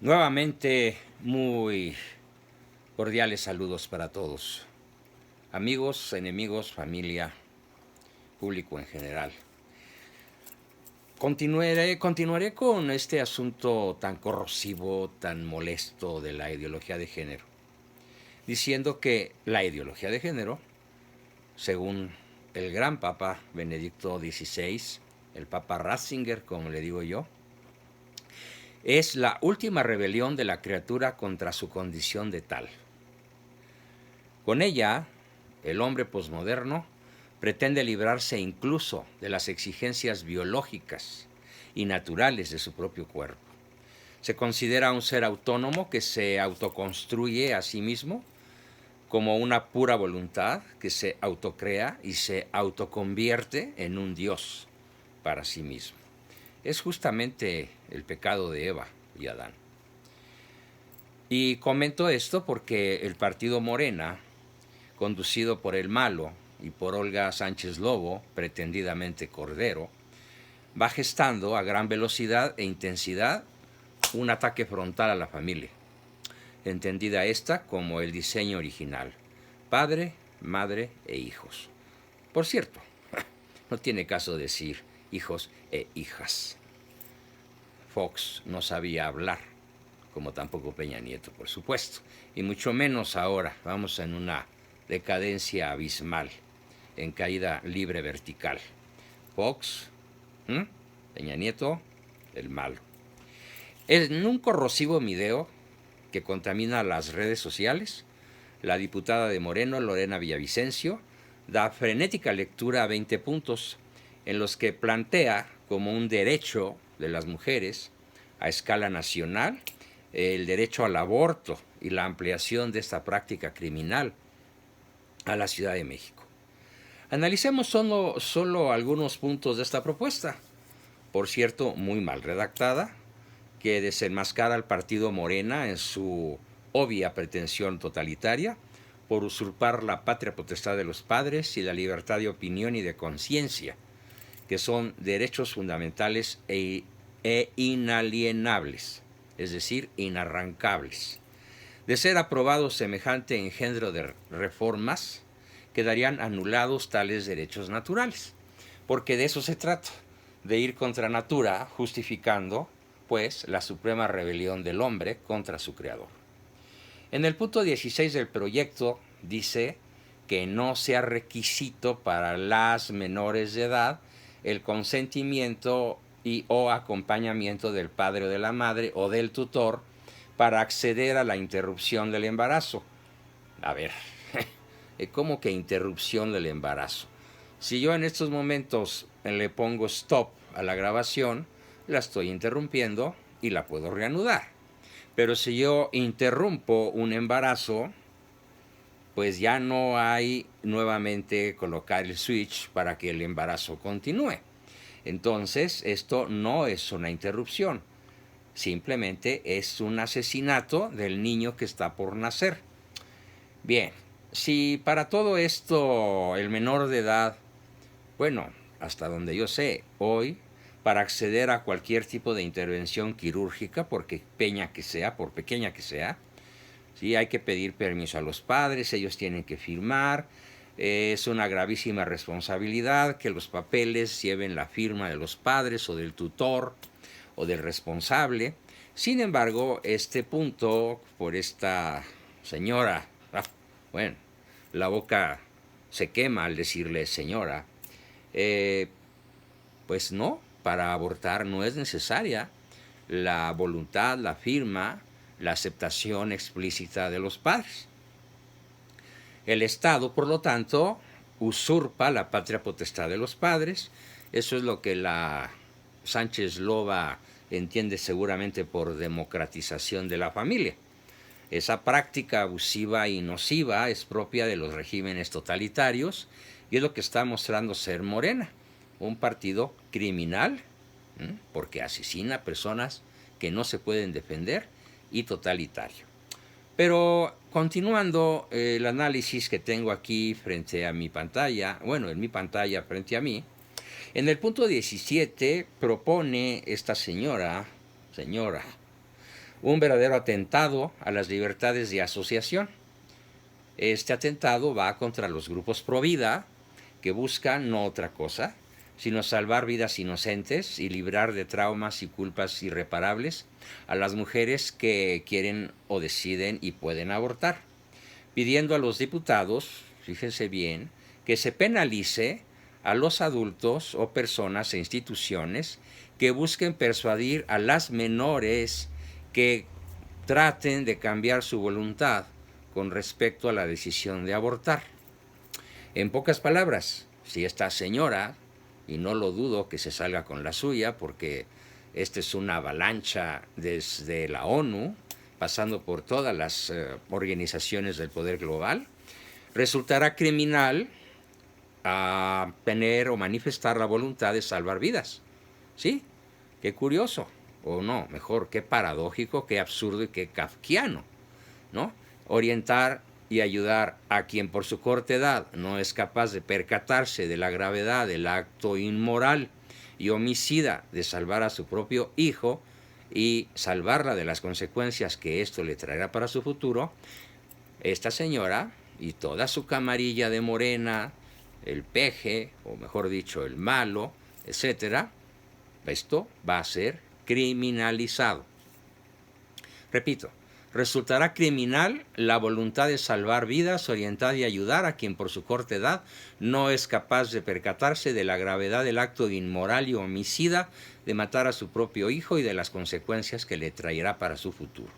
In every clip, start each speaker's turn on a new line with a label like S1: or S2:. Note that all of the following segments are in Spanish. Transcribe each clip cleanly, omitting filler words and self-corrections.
S1: Nuevamente, muy cordiales saludos para todos, amigos, enemigos, familia, público en general. Continuaré con este asunto tan corrosivo, tan molesto de la ideología de género, diciendo que la ideología de género, según el gran Papa Benedicto XVI, el Papa Ratzinger, como le digo yo, es la última rebelión de la criatura contra su condición de tal. Con ella, el hombre posmoderno pretende librarse incluso de las exigencias biológicas y naturales de su propio cuerpo. Se considera un ser autónomo que se autoconstruye a sí mismo como una pura voluntad que se autocrea y se autoconvierte en un Dios para sí mismo. Es justamente el pecado de Eva y Adán. Y comento esto porque el partido Morena, conducido por el Malo y por Olga Sánchez Lobo, pretendidamente Cordero, va gestando a gran velocidad e intensidad un ataque frontal a la familia, entendida esta como el diseño original: padre, madre e hijos. Por cierto, no tiene caso decir hijos e hijas. Fox no sabía hablar, como tampoco Peña Nieto, por supuesto, y mucho menos ahora. Vamos en una decadencia abismal, en caída libre vertical. Fox, Peña Nieto, el malo. En un corrosivo video que contamina las redes sociales, la diputada de Moreno, Lorena Villavicencio, da frenética lectura a 20 puntos en los que plantea como un derecho de las mujeres a escala nacional el derecho al aborto y la ampliación de esta práctica criminal a la Ciudad de México. Analicemos solo algunos puntos de esta propuesta, por cierto, muy mal redactada, que desenmascara al partido Morena en su obvia pretensión totalitaria por usurpar la patria potestad de los padres y la libertad de opinión y de conciencia, que son derechos fundamentales e inalienables, es decir, inarrancables. De ser aprobado semejante engendro de reformas, quedarían anulados tales derechos naturales, porque de eso se trata, de ir contra natura, justificando, pues, la suprema rebelión del hombre contra su creador. En el punto 16 del proyecto dice que no sea requisito para las menores de edad el consentimiento y o acompañamiento del padre o de la madre o del tutor para acceder a la interrupción del embarazo. A ver, ¿cómo que interrupción del embarazo? Si yo en estos momentos le pongo stop a la grabación, la estoy interrumpiendo y la puedo reanudar. Pero si yo interrumpo un embarazo, pues ya no hay nuevamente colocar el switch para que el embarazo continúe. Entonces, esto no es una interrupción, simplemente es un asesinato del niño que está por nacer. Bien, si para todo esto el menor de edad, bueno, hasta donde yo sé, hoy, para acceder a cualquier tipo de intervención quirúrgica, por pequeña que sea, ¿sí? Hay que pedir permiso a los padres, ellos tienen que firmar. Es una gravísima responsabilidad que los papeles lleven la firma de los padres o del tutor o del responsable. Sin embargo, este punto, por esta señora, bueno, la boca se quema al decirle señora, pues no, para abortar no es necesaria la voluntad, la firma, la aceptación explícita de los padres. El Estado, por lo tanto, usurpa la patria potestad de los padres. Eso es lo que la Sánchez Loba entiende seguramente por democratización de la familia. Esa práctica abusiva y nociva es propia de los regímenes totalitarios y es lo que está mostrando ser Morena, un partido criminal, porque asesina a personas que no se pueden defender, y totalitario. Pero continuando el análisis que tengo aquí frente a mi pantalla, bueno, en mi pantalla frente a mí, en el punto 17 propone esta señora, un verdadero atentado a las libertades de asociación. Este atentado va contra los grupos pro vida, que buscan no otra cosa, sino salvar vidas inocentes y librar de traumas y culpas irreparables a las mujeres que quieren o deciden y pueden abortar, pidiendo a los diputados, fíjense bien, que se penalice a los adultos o personas e instituciones que busquen persuadir a las menores que traten de cambiar su voluntad con respecto a la decisión de abortar. En pocas palabras, si esta señora, y no lo dudo que se salga con la suya, porque esta es una avalancha desde la ONU, pasando por todas las organizaciones del poder global, resultará criminal a tener o manifestar la voluntad de salvar vidas. ¿Sí? Qué curioso, o no, mejor, qué paradójico, qué absurdo y qué kafkiano, ¿no? Orientar y ayudar a quien por su corta edad no es capaz de percatarse de la gravedad del acto inmoral y homicida de salvar a su propio hijo y salvarla de las consecuencias que esto le traerá para su futuro. Esta señora y toda su camarilla de Morena, el peje, o mejor dicho, el malo, etcétera, esto va a ser criminalizado. Repito, resultará criminal la voluntad de salvar vidas, orientar y ayudar a quien por su corta edad no es capaz de percatarse de la gravedad del acto inmoral y homicida de matar a su propio hijo y de las consecuencias que le traerá para su futuro.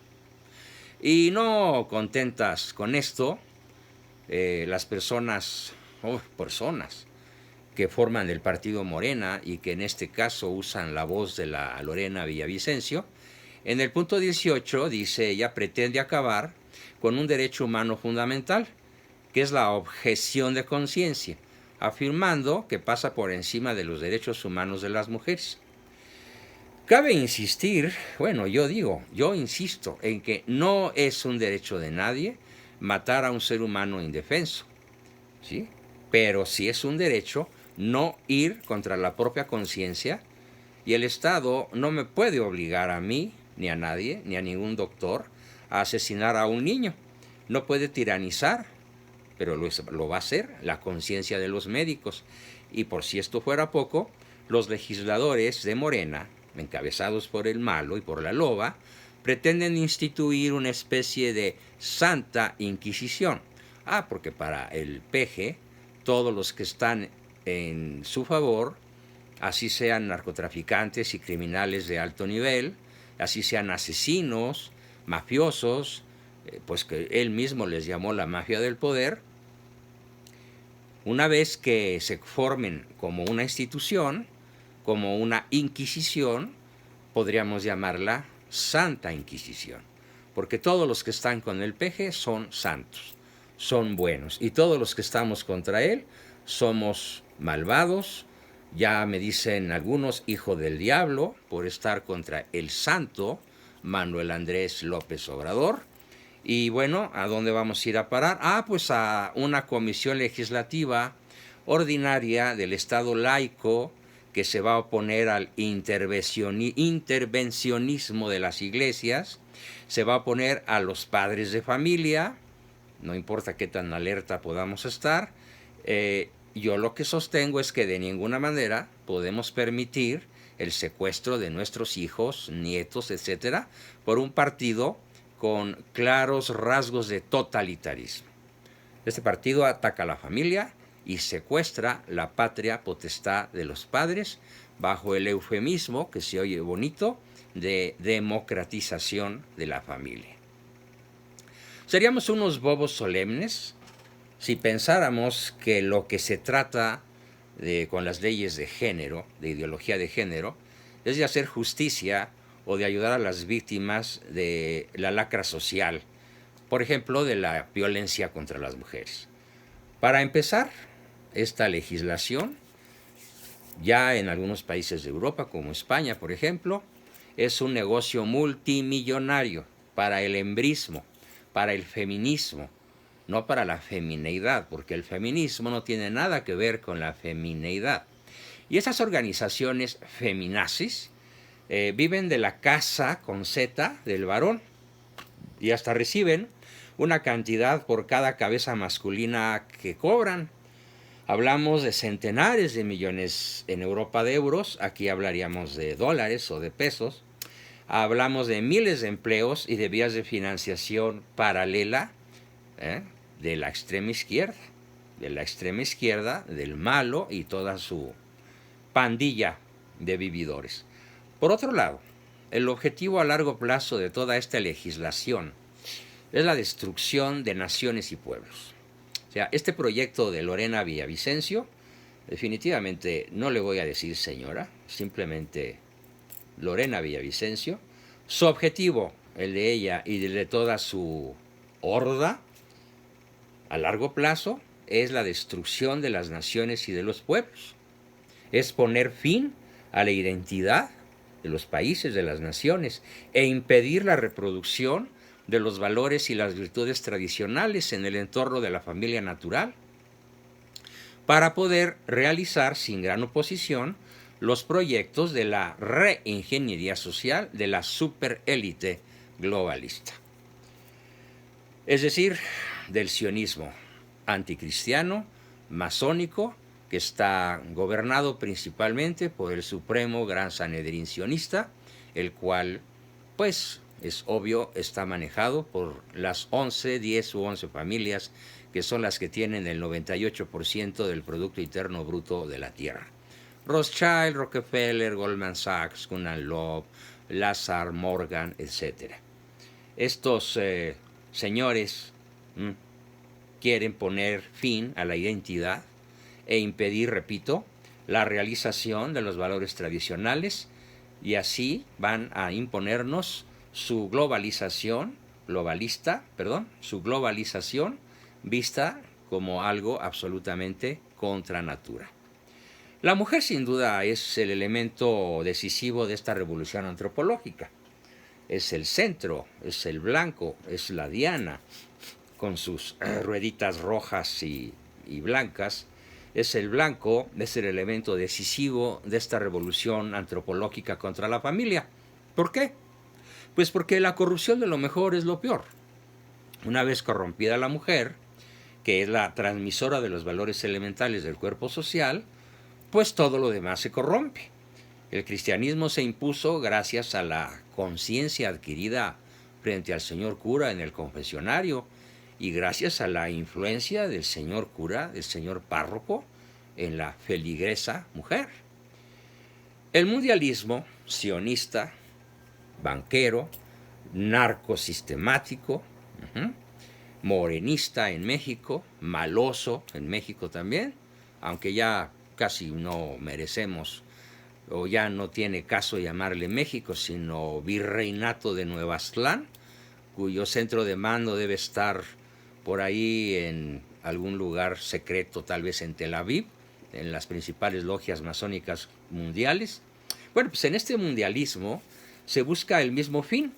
S1: Y no contentas con esto, las personas que forman el partido Morena y que en este caso usan la voz de la Lorena Villavicencio, en el punto 18 dice, ella pretende acabar con un derecho humano fundamental, que es la objeción de conciencia, afirmando que pasa por encima de los derechos humanos de las mujeres. Cabe insistir, yo insisto en que no es un derecho de nadie matar a un ser humano indefenso, ¿sí? Pero sí es un derecho no ir contra la propia conciencia, y el Estado no me puede obligar a mí, ni a nadie, ni a ningún doctor, a asesinar a un niño. No puede tiranizar, pero lo va a hacer la conciencia de los médicos. Y por si esto fuera poco, los legisladores de Morena, encabezados por el malo y por la loba, pretenden instituir una especie de Santa Inquisición. Porque para el peje, todos los que están en su favor, así sean narcotraficantes y criminales de alto nivel, así sean asesinos, mafiosos, pues que él mismo les llamó la mafia del poder, una vez que se formen como una institución, como una inquisición, podríamos llamarla Santa Inquisición, porque todos los que están con el peje son santos, son buenos, y todos los que estamos contra él somos malvados. Ya me dicen algunos, hijo del diablo, por estar contra el santo Manuel Andrés López Obrador. Y bueno, ¿a dónde vamos a ir a parar? Pues a una comisión legislativa ordinaria del Estado laico que se va a oponer al intervencionismo de las iglesias, se va a oponer a los padres de familia, no importa qué tan alerta podamos estar. Yo lo que sostengo es que de ninguna manera podemos permitir el secuestro de nuestros hijos, nietos, etcétera, por un partido con claros rasgos de totalitarismo. Este partido ataca a la familia y secuestra la patria potestad de los padres bajo el eufemismo, que se oye bonito, de democratización de la familia. Seríamos unos bobos solemnes si pensáramos que lo que se trata con las leyes de género, de ideología de género, es de hacer justicia o de ayudar a las víctimas de la lacra social, por ejemplo, de la violencia contra las mujeres. Para empezar, esta legislación, ya en algunos países de Europa, como España, por ejemplo, es un negocio multimillonario para el embrismo, para el feminismo, no para la femineidad, porque el feminismo no tiene nada que ver con la femineidad. Y esas organizaciones feminazis viven de la casa con Z del varón y hasta reciben una cantidad por cada cabeza masculina que cobran. Hablamos de centenares de millones en Europa de euros, aquí hablaríamos de dólares o de pesos. Hablamos de miles de empleos y de vías de financiación paralela de la extrema izquierda, del malo y toda su pandilla de vividores. Por otro lado, el objetivo a largo plazo de toda esta legislación es la destrucción de naciones y pueblos. O sea, este proyecto de Lorena Villavicencio, definitivamente no le voy a decir señora, simplemente Lorena Villavicencio, su objetivo, el de ella y el de toda su horda, a largo plazo, es la destrucción de las naciones y de los pueblos. Es poner fin a la identidad de los países, de las naciones, e impedir la reproducción de los valores y las virtudes tradicionales en el entorno de la familia natural, para poder realizar sin gran oposición los proyectos de la reingeniería social de la superélite globalista. Es decir, del sionismo anticristiano, masónico, que está gobernado principalmente por el Supremo Gran Sanedrín sionista, el cual, pues, es obvio, está manejado por las 10 u 11 familias que son las que tienen el 98% del Producto Interno Bruto de la Tierra. Rothschild, Rockefeller, Goldman Sachs, Gunnar Loob, Lazar, Morgan, etc. Estos señores quieren poner fin a la identidad e impedir, repito, la realización de los valores tradicionales, y así van a imponernos su globalización vista como algo absolutamente contra natura. La mujer sin duda es el elemento decisivo de esta revolución antropológica. Es el centro, es el blanco, es la diana, con sus rueditas rojas y blancas. Es el blanco, es el elemento decisivo de esta revolución antropológica contra la familia. ¿Por qué? Pues porque la corrupción de lo mejor es lo peor. Una vez corrompida la mujer, que es la transmisora de los valores elementales del cuerpo social, pues todo lo demás se corrompe. El cristianismo se impuso gracias a la conciencia adquirida frente al señor cura en el confesionario y gracias a la influencia del señor cura, del señor párroco, en la feligresa mujer. El mundialismo sionista, banquero, narcosistemático, morenista en México, maloso en México también, aunque ya casi no merecemos o ya no tiene caso llamarle México, sino Virreinato de Nueva Aztlán, cuyo centro de mando debe estar por ahí en algún lugar secreto, tal vez en Tel Aviv, en las principales logias masónicas mundiales. Bueno, pues en este mundialismo se busca el mismo fin,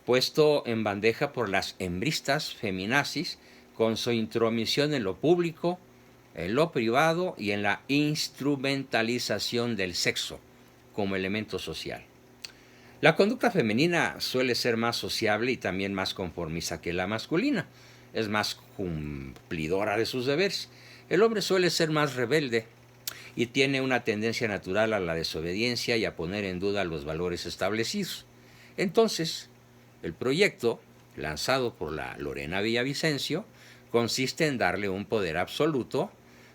S1: puesto en bandeja por las hembristas feminazis, con su intromisión en lo público, en lo privado y en la instrumentalización del sexo como elemento social. La conducta femenina suele ser más sociable y también más conformista que la masculina. Es más cumplidora de sus deberes. El hombre suele ser más rebelde y tiene una tendencia natural a la desobediencia y a poner en duda los valores establecidos. Entonces, el proyecto, lanzado por la Lorena Villavicencio, consiste en darle un poder absoluto,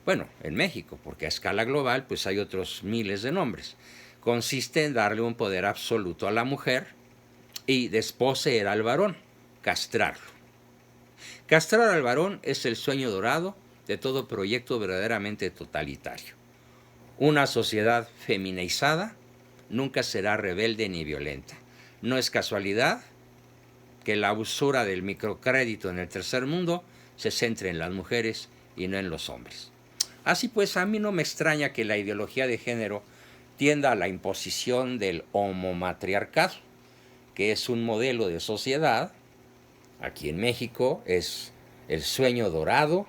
S1: bueno, en México, porque a escala global pues hay otros miles de nombres. Consiste en darle un poder absoluto a la mujer y desposeer al varón, castrarlo. Castrar al varón es el sueño dorado de todo proyecto verdaderamente totalitario. Una sociedad feminizada nunca será rebelde ni violenta. No es casualidad que la usura del microcrédito en el tercer mundo se centre en las mujeres y no en los hombres. Así pues, a mí no me extraña que la ideología de género tienda a la imposición del homomatriarcado, que es un modelo de sociedad. Aquí en México es el sueño dorado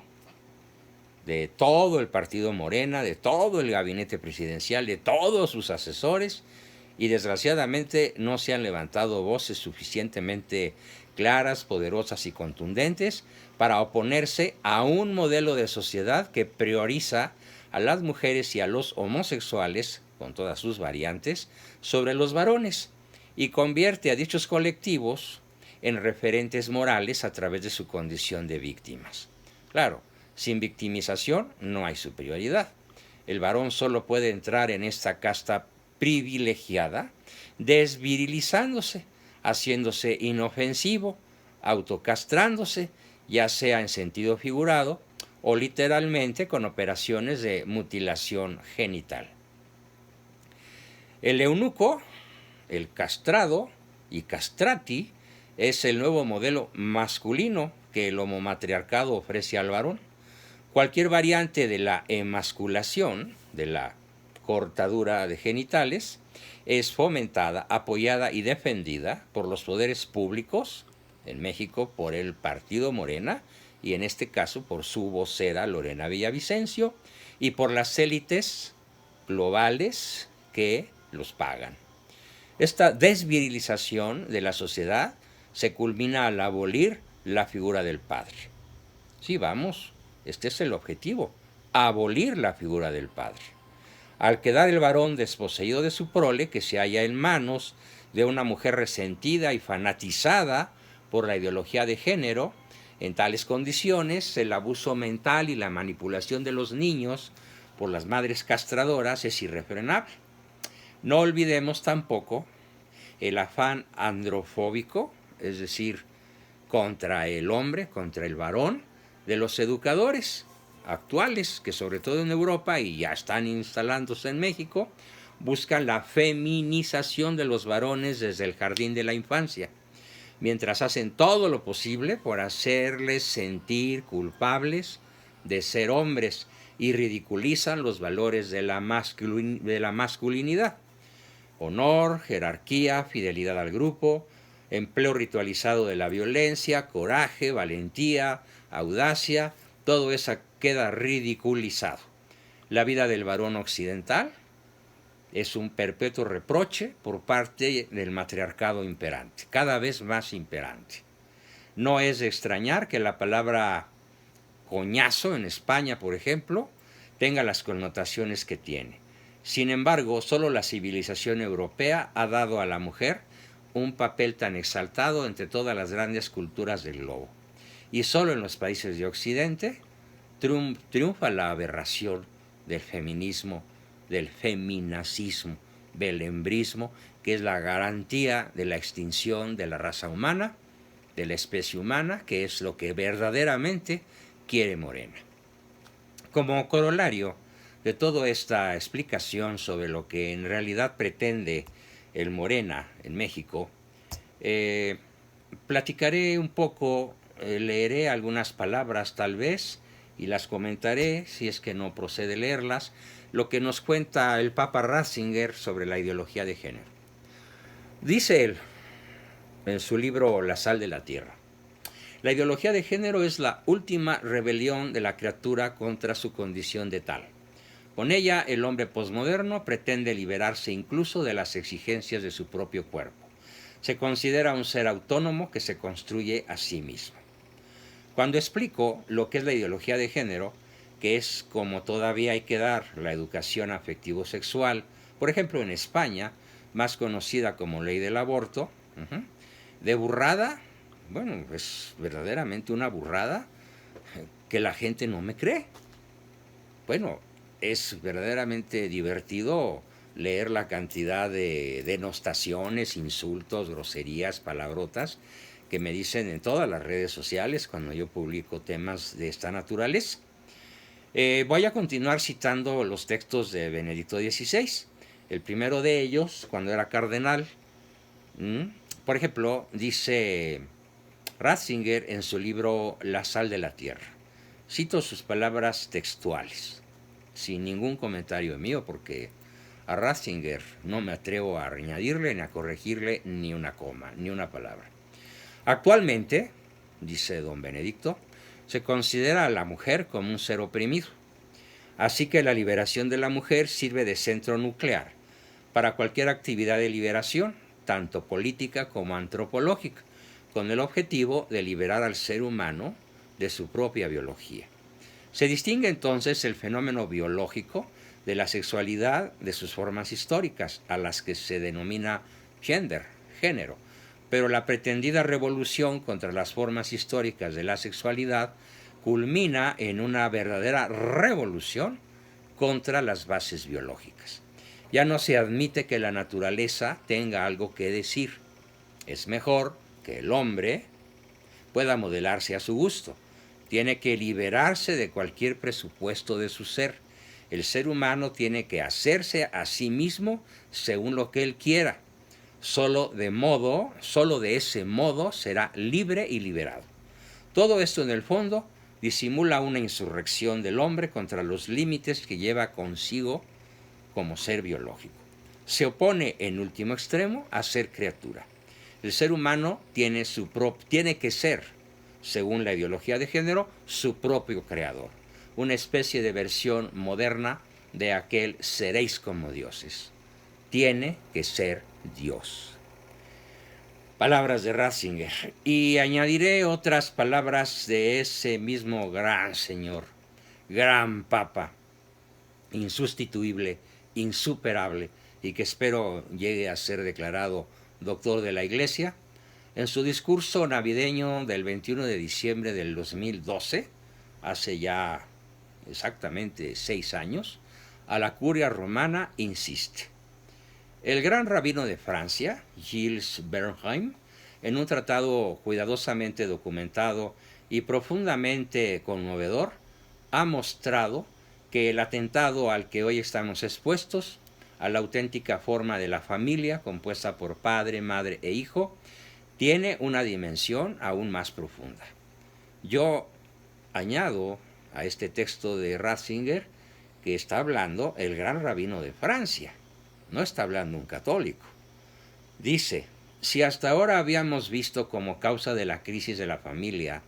S1: de todo el partido Morena, de todo el gabinete presidencial, de todos sus asesores y desgraciadamente no se han levantado voces suficientemente claras, poderosas y contundentes para oponerse a un modelo de sociedad que prioriza a las mujeres y a los homosexuales, con todas sus variantes, sobre los varones, y convierte a dichos colectivos en referentes morales a través de su condición de víctimas. Claro, sin victimización no hay superioridad. El varón solo puede entrar en esta casta privilegiada desvirilizándose, haciéndose inofensivo, autocastrándose, ya sea en sentido figurado o literalmente con operaciones de mutilación genital. El eunuco, el castrado y castrati es el nuevo modelo masculino que el homomatriarcado ofrece al varón. Cualquier variante de la emasculación, de la cortadura de genitales, es fomentada, apoyada y defendida por los poderes públicos, en México por el Partido Morena, y en este caso por su vocera Lorena Villavicencio, y por las élites globales que los pagan. Esta desvirilización de la sociedad se culmina al abolir la figura del padre. Sí, vamos, este es el objetivo, abolir la figura del padre. Al quedar el varón desposeído de su prole, que se halla en manos de una mujer resentida y fanatizada por la ideología de género, en tales condiciones el abuso mental y la manipulación de los niños por las madres castradoras es irrefrenable. No olvidemos tampoco el afán androfóbico, es decir, contra el hombre, contra el varón, de los educadores actuales, que sobre todo en Europa y ya están instalándose en México, buscan la feminización de los varones desde el jardín de la infancia, mientras hacen todo lo posible por hacerles sentir culpables de ser hombres y ridiculizan los valores de la masculinidad. Honor, jerarquía, fidelidad al grupo, empleo ritualizado de la violencia, coraje, valentía, audacia, todo eso queda ridiculizado. La vida del varón occidental es un perpetuo reproche por parte del matriarcado imperante, cada vez más imperante. No es de extrañar que la palabra coñazo en España, por ejemplo, tenga las connotaciones que tiene. Sin embargo, solo la civilización europea ha dado a la mujer un papel tan exaltado entre todas las grandes culturas del globo. Y solo en los países de Occidente triunfa la aberración del feminismo, del feminacismo, del hembrismo, que es la garantía de la extinción de la raza humana, de la especie humana, que es lo que verdaderamente quiere Morena. Como corolario de toda esta explicación sobre lo que en realidad pretende el Morena en México, platicaré un poco, leeré algunas palabras tal vez y las comentaré, si es que no procede leerlas, lo que nos cuenta el Papa Ratzinger sobre la ideología de género. Dice él en su libro La sal de la tierra: la ideología de género es la última rebelión de la criatura contra su condición de tal. Con ella, el hombre posmoderno pretende liberarse incluso de las exigencias de su propio cuerpo. Se considera un ser autónomo que se construye a sí mismo. Cuando explico lo que es la ideología de género, que es como todavía hay que dar la educación afectivo-sexual, por ejemplo en España, más conocida como ley del aborto, de burrada, bueno, es verdaderamente una burrada que la gente no me cree. Bueno, es verdaderamente divertido leer la cantidad de denostaciones, insultos, groserías, palabrotas que me dicen en todas las redes sociales cuando yo publico temas de esta naturaleza. Voy a continuar citando los textos de Benedicto XVI. El primero de ellos, cuando era cardenal, por ejemplo, dice Ratzinger en su libro La sal de la tierra. Cito sus palabras textuales, sin ningún comentario mío, porque a Ratzinger no me atrevo a añadirle ni a corregirle ni una coma, ni una palabra. Actualmente, dice don Benedicto, se considera a la mujer como un ser oprimido. Así que la liberación de la mujer sirve de centro nuclear para cualquier actividad de liberación, tanto política como antropológica, con el objetivo de liberar al ser humano de su propia biología. Se distingue entonces el fenómeno biológico de la sexualidad de sus formas históricas, a las que se denomina gender, género, pero la pretendida revolución contra las formas históricas de la sexualidad culmina en una verdadera revolución contra las bases biológicas. Ya no se admite que la naturaleza tenga algo que decir. Es mejor que el hombre pueda modelarse a su gusto. Tiene que liberarse de cualquier presupuesto de su ser. El ser humano tiene que hacerse a sí mismo según lo que él quiera. Solo de ese modo será libre y liberado. Todo esto en el fondo disimula una insurrección del hombre contra los límites que lleva consigo como ser biológico. Se opone en último extremo a ser criatura. El ser humano tiene que ser, según la ideología de género, su propio creador, una especie de versión moderna de aquel seréis como dioses. Tiene que ser Dios. Palabras de Ratzinger. Y añadiré otras palabras de ese mismo gran señor, gran papa, insustituible, insuperable, y que espero llegue a ser declarado doctor de la Iglesia, en su discurso navideño del 21 de diciembre del 2012, hace ya exactamente 6 años, a la curia romana insiste. El gran rabino de Francia, Gilles Bernheim, en un tratado cuidadosamente documentado y profundamente conmovedor, ha mostrado que el atentado al que hoy estamos expuestos, a la auténtica forma de la familia compuesta por padre, madre e hijo, tiene una dimensión aún más profunda. Yo añado a este texto de Ratzinger que está hablando el gran rabino de Francia, no está hablando un católico. Dice, si hasta ahora habíamos visto como causa de la crisis de la familia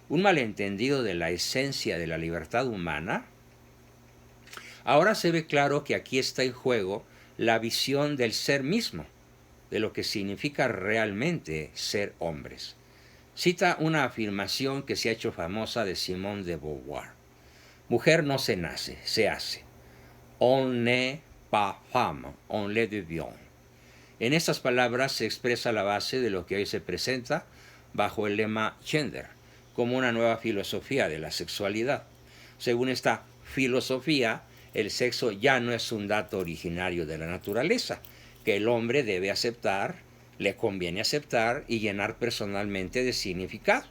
S1: un malentendido de la esencia de la libertad humana, ahora se ve claro que aquí está en juego la visión del ser mismo, de lo que significa realmente ser hombres. Cita una afirmación que se ha hecho famosa de Simone de Beauvoir. Mujer no se nace, se hace. On n'est pas femme, on le devient. En estas palabras se expresa la base de lo que hoy se presenta bajo el lema gender, como una nueva filosofía de la sexualidad. Según esta filosofía, el sexo ya no es un dato originario de la naturaleza, que el hombre debe aceptar, le conviene aceptar y llenar personalmente de significado.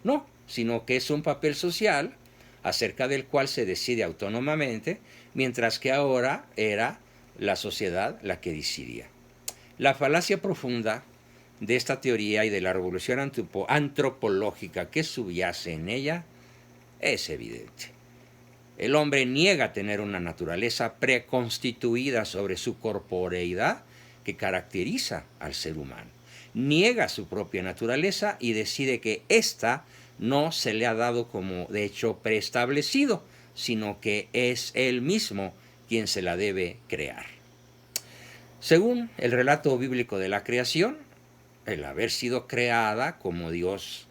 S1: No, sino que es un papel social acerca del cual se decide autónomamente, mientras que ahora era la sociedad la que decidía. La falacia profunda de esta teoría y de la revolución antropológica que subyace en ella es evidente. El hombre niega tener una naturaleza preconstituida sobre su corporeidad que caracteriza al ser humano. Niega su propia naturaleza y decide que ésta no se le ha dado como de hecho preestablecido, sino que es él mismo quien se la debe crear. Según el relato bíblico de la creación, el haber sido creada como Dios,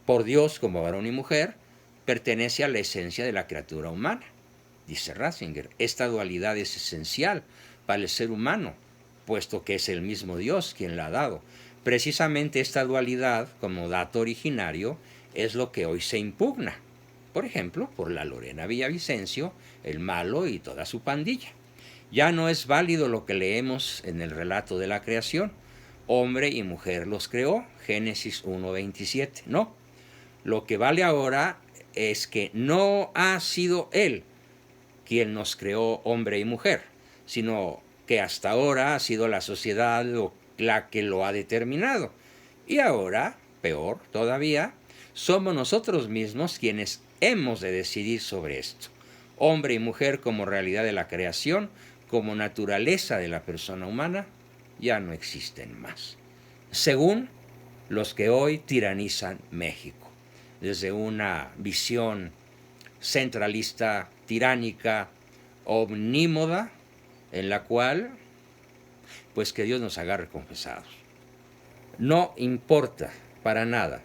S1: por Dios como varón y mujer, pertenece a la esencia de la criatura humana. Dice Ratzinger, esta dualidad es esencial para el ser humano, puesto que es el mismo Dios quien la ha dado. Precisamente esta dualidad, como dato originario, es lo que hoy se impugna. Por ejemplo, por la Lorena Villavicencio, el malo y toda su pandilla. Ya no es válido lo que leemos en el relato de la creación. Hombre y mujer los creó, Génesis 1:27. No, lo que vale ahora es que no ha sido Él quien nos creó hombre y mujer, sino que hasta ahora ha sido la sociedad la que lo ha determinado. Y ahora, peor todavía, somos nosotros mismos quienes hemos de decidir sobre esto. Hombre y mujer como realidad de la creación, como naturaleza de la persona humana, ya no existen más. Según los que hoy tiranizan México, desde una visión centralista, tiránica, omnímoda, en la cual pues que Dios nos agarre confesados. No importa para nada,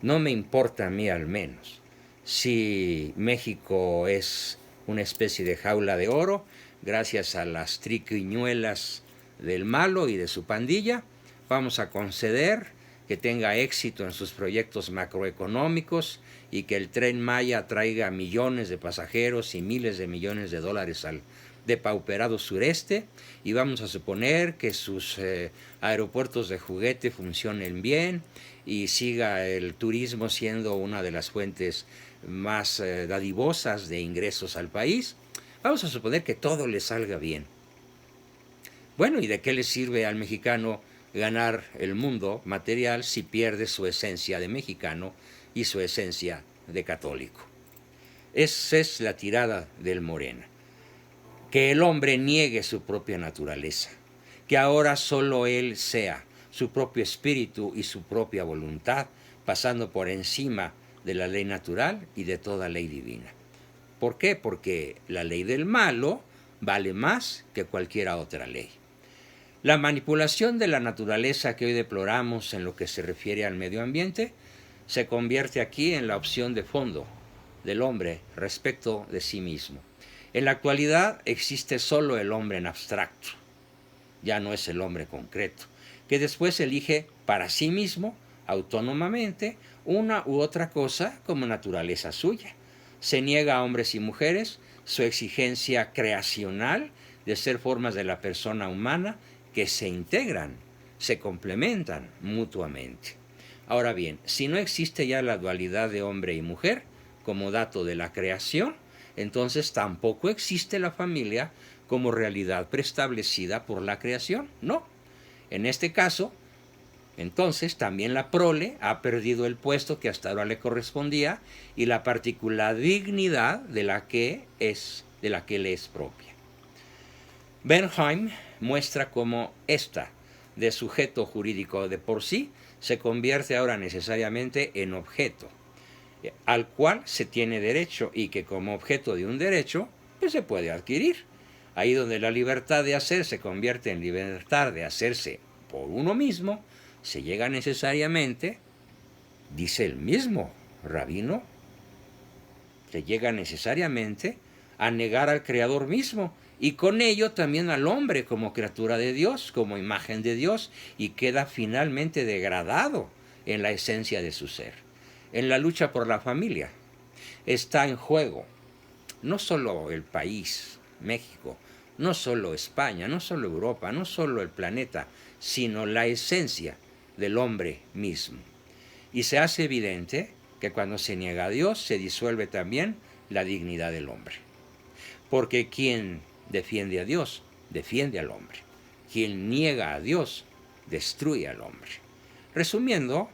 S1: no me importa a mí al menos, si México es una especie de jaula de oro, gracias a las triquiñuelas del malo y de su pandilla. Vamos a conceder que tenga éxito en sus proyectos macroeconómicos y que el Tren Maya traiga millones de pasajeros y miles de millones de dólares al depauperado sureste, y vamos a suponer que sus aeropuertos de juguete funcionen bien y siga el turismo siendo una de las fuentes más dadivosas de ingresos al país. Vamos a suponer que todo le salga bien. Bueno, ¿y de qué le sirve al mexicano ganar el mundo material si pierde su esencia de mexicano y su esencia de católico? Esa es la tirada del Morena. Que el hombre niegue su propia naturaleza, que ahora solo él sea su propio espíritu y su propia voluntad, pasando por encima de la ley natural y de toda ley divina. ¿Por qué? Porque la ley del malo vale más que cualquier otra ley. La manipulación de la naturaleza que hoy deploramos en lo que se refiere al medio ambiente se convierte aquí en la opción de fondo del hombre respecto de sí mismo. En la actualidad existe solo el hombre en abstracto, ya no es el hombre concreto, que después elige para sí mismo, autónomamente, una u otra cosa como naturaleza suya. Se niega a hombres y mujeres su exigencia creacional de ser formas de la persona humana que se integran, se complementan mutuamente. Ahora bien, si no existe ya la dualidad de hombre y mujer como dato de la creación, entonces tampoco existe la familia como realidad preestablecida por la creación. No. En este caso, entonces también la prole ha perdido el puesto que hasta ahora le correspondía y la particular dignidad de la que le es propia. Bernheim muestra cómo esta, de sujeto jurídico de por sí, se convierte ahora necesariamente en objeto, al cual se tiene derecho y que como objeto de un derecho, pues se puede adquirir. Ahí donde la libertad de hacer se convierte en libertad de hacerse por uno mismo, se llega necesariamente, dice el mismo rabino, se llega necesariamente a negar al Creador mismo y con ello también al hombre como criatura de Dios, como imagen de Dios, y queda finalmente degradado en la esencia de su ser. En la lucha por la familia está en juego no solo el país, México, no solo España, no solo Europa, no solo el planeta, sino la esencia del hombre mismo. Y se hace evidente que cuando se niega a Dios se disuelve también la dignidad del hombre. Porque quien defiende a Dios, defiende al hombre. Quien niega a Dios, destruye al hombre. Resumiendo,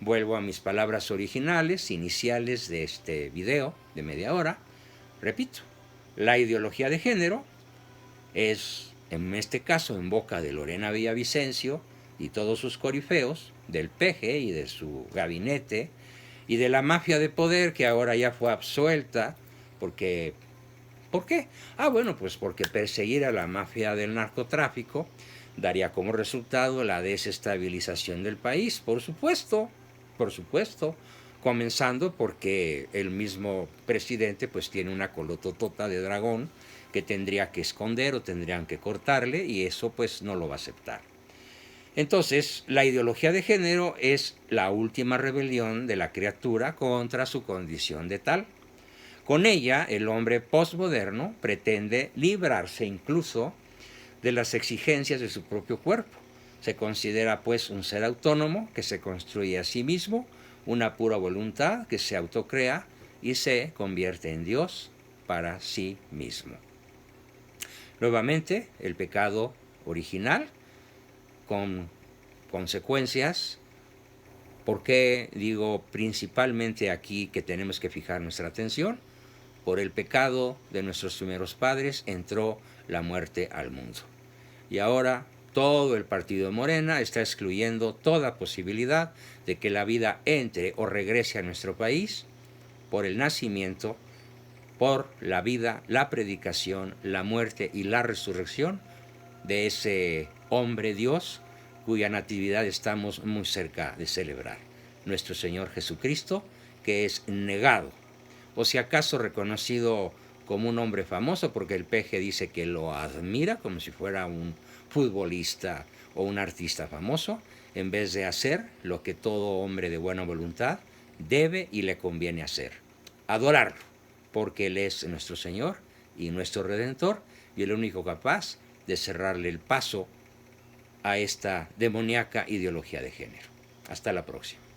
S1: vuelvo a mis palabras originales, iniciales de este video de media hora. Repito, la ideología de género es, en este caso, en boca de Lorena Villavicencio y todos sus corifeos, del PG y de su gabinete, y de la mafia de poder que ahora ya fue absuelta, porque... ¿Por qué? Bueno, pues porque perseguir a la mafia del narcotráfico daría como resultado la desestabilización del país, por supuesto, comenzando porque el mismo presidente pues tiene una colototota de dragón que tendría que esconder o tendrían que cortarle y eso pues no lo va a aceptar. Entonces, la ideología de género es la última rebelión de la criatura contra su condición de tal. Con ella, el hombre postmoderno pretende librarse incluso de las exigencias de su propio cuerpo. Se considera pues un ser autónomo que se construye a sí mismo, una pura voluntad que se autocrea y se convierte en Dios para sí mismo. Nuevamente, el pecado original con consecuencias. ¿Por qué digo principalmente aquí que tenemos que fijar nuestra atención? Por el pecado de nuestros primeros padres entró la muerte al mundo. Y ahora todo el partido de Morena está excluyendo toda posibilidad de que la vida entre o regrese a nuestro país por el nacimiento, por la vida, la predicación, la muerte y la resurrección de ese hombre Dios, cuya natividad estamos muy cerca de celebrar, nuestro Señor Jesucristo, que es negado, o si acaso reconocido como un hombre famoso, porque el peje dice que lo admira como si fuera un futbolista o un artista famoso, en vez de hacer lo que todo hombre de buena voluntad debe y le conviene hacer: adorarlo, porque Él es nuestro Señor y nuestro Redentor, y el único capaz de cerrarle el paso a esta demoníaca ideología de género. Hasta la próxima.